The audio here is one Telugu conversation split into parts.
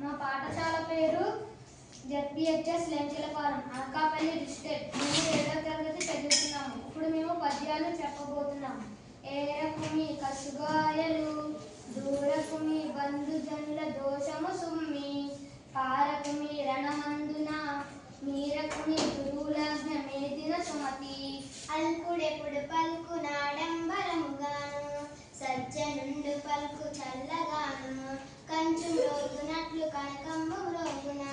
మా పాఠశాల పేరు జెడ్పీహెచ్ఎస్ లెంచెలపాలెం అనకాపల్లి డిస్ట్రిక్ట్. మేము 7వ తరగతి చదువుతున్నాము. ఇప్పుడు మేము పద్యాలు చెప్పబోతున్నాము. ఏరకుమి కసుగాయలు దూరకుమి బంధుజనుల దోషము సుమ్మి పారకుమి రణమందున మీరకుమి గురువులాజ్ఞ మేదిన సుమతి అల్పుడెప్పుడు పలుకు నాడంబరముగాను సజ్జనుండు పలుకు చల్లగాను కంచు మ్రోగునట్లు కనకమ్మ మ్రోగున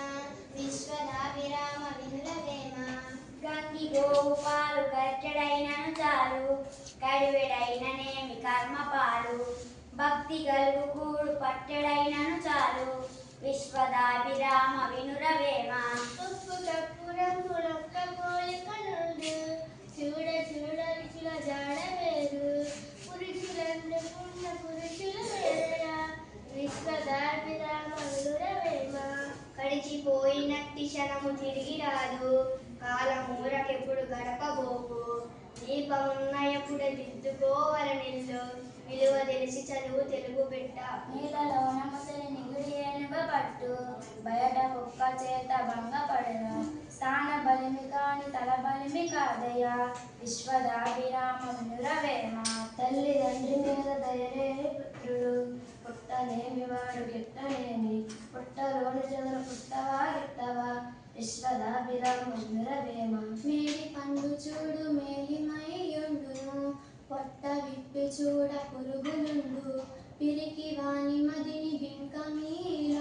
విశ్వదాభిరామ వినురవేమ గంగి గోవు పాలు కచ్చడైనను చాలు కడివెడైననేమి కర్మపాలు భక్తి గలుగు కూడు పట్టెడైనను చాలు విశ్వదాభిరామ వినురవేమ ఉప్పు కప్పు రంగు రొక్క పోలిక నుండు చూడ చూడ రుచుల జాడ వేరు పురుషులందు పుణ్య పురుషులు వేరయా విశ్వదాభిరామ వినురవేమ కడిచిపోయినట్టి క్షణము తిరిగి రాదు కాలమూరకెప్పుడు గడపబోకు దీపమున్న ఎప్పుడు దిద్దుకోవల నిల్లు విలువ తెలిసి చదువు తెలుగు బిడ్డ నీళ్ళలోన ముసలి నిగుడి ఏనుగ పట్టు బయట ఒక్క చేత భంగపడరా స్థాన బలిమి కాని తల బలిమి కాదయ్యా విశ్వదాభిరామ వినురవేమ తల్లి తండ్రి మీద దయలేని పుత్రుడు పుట్టనేమి వాడు గిట్టనేమి పుట్టలోని చదువు పుట్టవా గిట్టవా విశ్వదాభిరామ వినురవేమ మేలి పండు చూడు మేలిమయ్యుండును పొట్ట విప్పి చూడ పురుగులుండు పిరికి వాని మదిని బింకమీల